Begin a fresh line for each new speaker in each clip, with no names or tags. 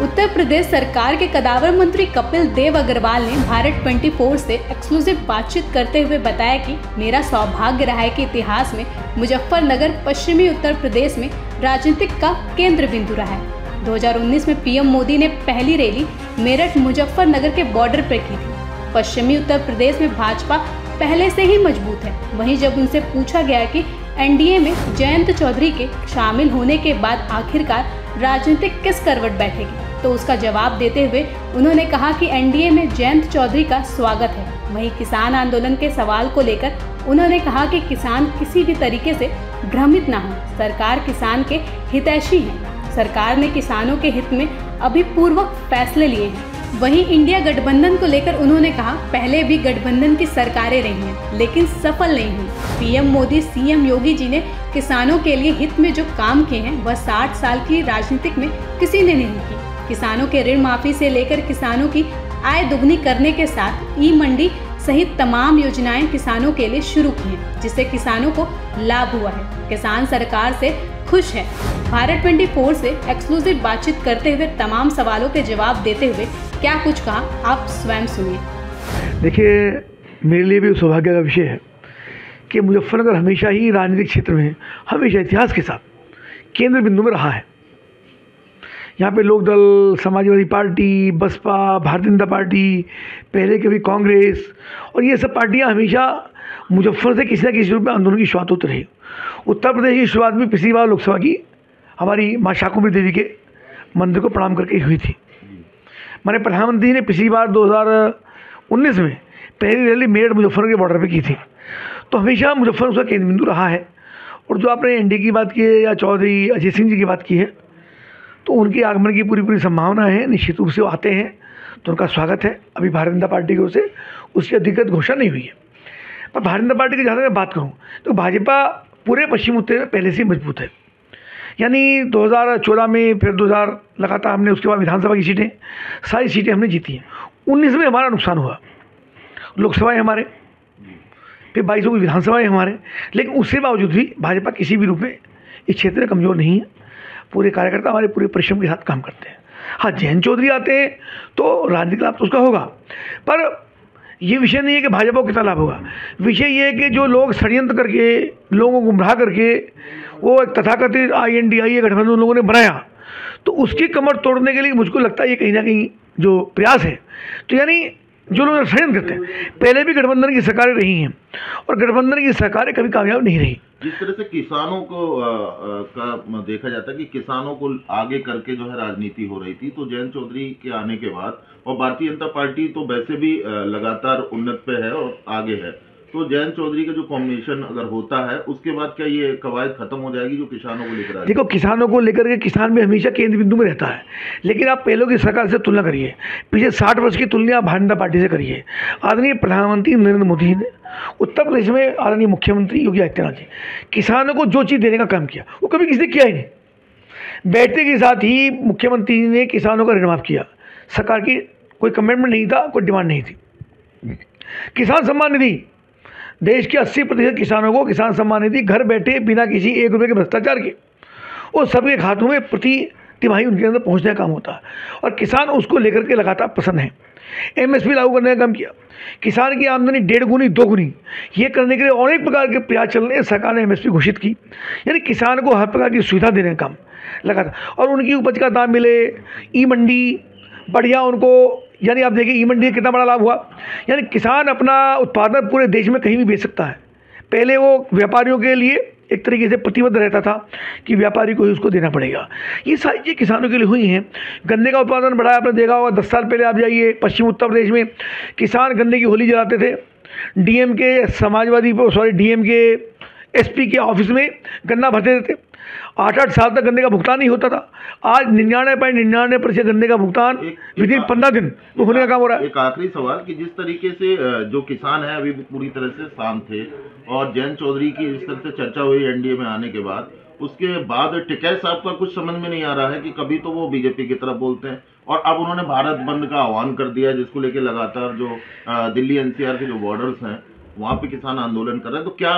उत्तर प्रदेश सरकार के कदावर मंत्री कपिल देव अग्रवाल ने भारत 24 से एक्सक्लूसिव बातचीत करते हुए बताया कि मेरा सौभाग्य रहा है कि इतिहास में मुजफ्फरनगर पश्चिमी उत्तर प्रदेश में राजनीतिक का केंद्र बिंदु रहा है। 2019 में पीएम मोदी ने पहली रैली मेरठ मुजफ्फरनगर के बॉर्डर पर की थी। पश्चिमी उत्तर प्रदेश में भाजपा पहले से ही मजबूत है। वहीं जब उनसे पूछा गया कि एनडीए में जयंत चौधरी के शामिल होने के बाद आखिरकार राजनीतिक किस करवट बैठेगी, तो उसका जवाब देते हुए उन्होंने कहा कि एनडीए में जयंत चौधरी का स्वागत है। वहीं किसान आंदोलन के सवाल को लेकर उन्होंने कहा कि किसान किसी भी तरीके से भ्रमित ना हो, सरकार किसान के हितैषी है। सरकार ने किसानों के हित में अभिपूर्वक फैसले लिए हैं। वहीं इंडिया गठबंधन को लेकर उन्होंने कहा, पहले भी गठबंधन की सरकारें रही हैं लेकिन सफल नहीं हुई। पीएम मोदी, सीएम योगी जी ने किसानों के लिए हित में जो काम किए हैं वह 60 साल की राजनीतिक में किसी ने नहीं की। किसानों के ऋण माफी से लेकर किसानों की आय दुगनी करने के साथ ई मंडी सहित तमाम योजनाएं किसानों के लिए शुरू की हैं, जिससे किसानों को लाभ हुआ है। किसान सरकार से खुश है। भारत 24 से एक्सक्लूसिव बातचीत करते हुए तमाम सवालों के जवाब देते हुए क्या कुछ कहा, आप स्वयं सुनिए।
देखिए, मेरे लिए भी सौभाग्य का विषय है कि मुजफ्फरनगर हमेशा ही राजनीतिक क्षेत्र में हमेशा इतिहास के साथ केंद्र बिंदु में रहा है। यहाँ पे लोकदल, समाजवादी पार्टी, बसपा, भारतीय जनता पार्टी, पहले कभी कांग्रेस और ये सब पार्टियाँ हमेशा मुजफ्फर से किसी न किसी रूप में आंदोलन की शुरुआत होती रही। उत्तर प्रदेश की शुरुआत में पिछली बार लोकसभा की हमारी माँ शाकुंभरी देवी के मंदिर को प्रणाम करके हुई थी। हमारे प्रधानमंत्री ने पिछली बार 2019 में पहली रैली मेरठ मुजफ्फरनगर के बॉर्डर पे की थी। तो हमेशा मुजफ्फरनगर उसका केंद्र बिंदु रहा है। और जो आपने एनडीए की बात की है या चौधरी अजय सिंह जी की बात की है, तो उनके आगमन की पूरी संभावना है। निश्चित रूप से वो आते हैं तो उनका स्वागत है। अभी भारतीय जनता पार्टी की ओर से उसकी अधिकृत घोषणा नहीं हुई है। पर भारतीय जनता पार्टी की जहाँ मैं बात करूँ तो भाजपा पूरे पश्चिम उत्तर में पहले से मजबूत है। यानी 2014 में, फिर 2000 लगातार हमने, उसके बाद विधानसभा की सीटें, सारी सीटें हमने जीती हैं। 19 में हमारा नुकसान हुआ, लोकसभाएँ हमारे, फिर 22 की विधानसभाएँ हमारे, लेकिन उसके बावजूद भी भाजपा किसी भी रूप में इस क्षेत्र में कमज़ोर नहीं है। पूरे कार्यकर्ता हमारे पूरे परिश्रम के साथ काम करते हैं। हाँ, जयंत चौधरी आते हैं तो राजनीतिक लाभ तो उसका होगा, पर ये विषय नहीं है कि भाजपा को कितना लाभ होगा। विषय ये है कि जो लोग षड्यंत्र करके, लोगों को गुमराह करके वो एक तथाकथित INDIA गठबंधन उन लोगों ने बनाया, तो उसकी कमर तोड़ने के लिए मुझको लगता है ये कहीं ना कहीं जो प्रयास है, तो यानी जो लोग षड्यंत्र करते हैं, पहले भी गठबंधन की सरकारें रही हैं और गठबंधन की सरकारें कभी कामयाब नहीं रही।
जिस तरह से किसानों को का देखा जाता है कि किसानों को आगे करके जो है राजनीति हो रही थी, तो जयंत चौधरी के आने के बाद, और भारतीय जनता पार्टी तो वैसे भी लगातार उन्नत पे है और आगे है, तो जयंत चौधरी का जो कॉम्बिनेशन अगर होता है उसके बाद क्या ये कवायद खत्म हो जाएगी जो किसानों को लेकर?
देखो, किसानों को लेकर के किसान भी हमेशा केंद्र बिंदु में रहता है, लेकिन आप पहले की सरकार से तुलना करिए, पिछले 60 वर्ष की तुलना आप भारतीय जनता पार्टी से करिए। आदरणीय प्रधानमंत्री नरेंद्र मोदी ने उत्तर प्रदेश में, आदरणीय मुख्यमंत्री योगी आदित्यनाथ जी, किसानों को जो चीज़ देने का काम किया वो कभी किसी ने किया ही नहीं। बैठने के साथ ही मुख्यमंत्री ने किसानों का ऋण माफ किया। सरकार की कोई कमिटमेंट नहीं था, कोई डिमांड नहीं थी। किसान सम्मान निधि, देश के 80% किसानों को किसान सम्मान निधि घर बैठे बिना किसी 1 रुपये के भ्रष्टाचार के और सबके खातों में प्रति तिमाही उनके अंदर पहुंचने का काम होता है, और किसान उसको लेकर के लगातार प्रसन्न है। MSP लागू करने का काम किया, किसान की आमदनी 1.5 गुनी 2 गुनी ये करने के लिए अनेक प्रकार के प्रयास चल रहे हैं। सरकार ने MSP घोषित की, यानी किसान को हर प्रकार की सुविधा देने का काम लगातार, और उनकी उपज का दाम मिले, ई मंडी बढ़िया उनको, यानी आप देखिए ई मंडी का कितना बड़ा लाभ हुआ। यानी किसान अपना उत्पादन पूरे देश में कहीं भी बेच सकता है। पहले वो व्यापारियों के लिए एक तरीके से प्रतिबद्ध रहता था कि व्यापारी को ही उसको देना पड़ेगा। ये सारी चीज़ किसानों के लिए हुई हैं। गन्ने का उत्पादन बढ़ाया, आपने देखा होगा 10 साल पहले आप जाइए पश्चिम उत्तर प्रदेश में, किसान गन्ने की होली जलाते थे। DMK SP के ऑफिस में गन्ना भरते थे। 8-8 साल तक गन्ने का भुगतान नहीं होता था। आज 99.99% गन्ने का भुगतान विदिन 15 दिन वो होने का काम हो रहा है।
एक आखिरी सवाल कि जिस तरीके से जो किसान है अभी पूरी तरह से शांत थे, और जयंत चौधरी की जिस तरह से चर्चा हुई एनडीए में आने के बाद, उसके बाद टिकैत साहब का कुछ समझ में नहीं आ रहा है कि कभी तो वो बीजेपी की तरफ बोलते हैं और अब उन्होंने भारत बंद का आह्वान कर दिया, जिसको लेकर लगातार जो दिल्ली NCR के जो बॉर्डर्स हैं वहाँ पे किसान आंदोलन कर रहे हैं। तो क्या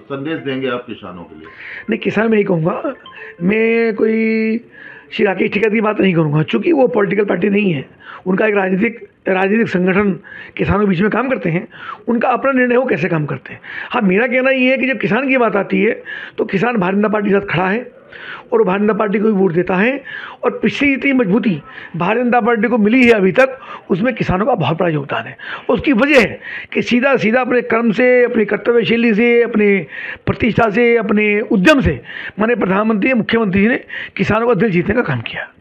संदेश देंगे आप किसानों के लिए?
नहीं, किसान मैं ही कहूँगा, मैं कोई श्री राकेश टिकैत की बात नहीं करूँगा, चूँकि वो पॉलिटिकल पार्टी नहीं है, उनका एक राजनीतिक संगठन किसानों के बीच में काम करते हैं, उनका अपना निर्णय हो कैसे काम करते हैं। हाँ, मेरा कहना ये है कि जब किसान की बात आती है तो किसान भारतीय जनता पार्टी के साथ खड़ा है और भारतीय जनता पार्टी को भी वोट देता है, और पिछली जितनी मजबूती भारतीय जनता पार्टी को मिली है अभी तक, उसमें किसानों का बहुत बड़ा योगदान है। उसकी वजह है कि सीधा अपने कर्म से, अपनी कर्तव्यशैली से, अपने प्रतिष्ठा से, अपने उद्यम से माननीय प्रधानमंत्री मुख्यमंत्री जी ने किसानों का दिल जीतने का काम किया।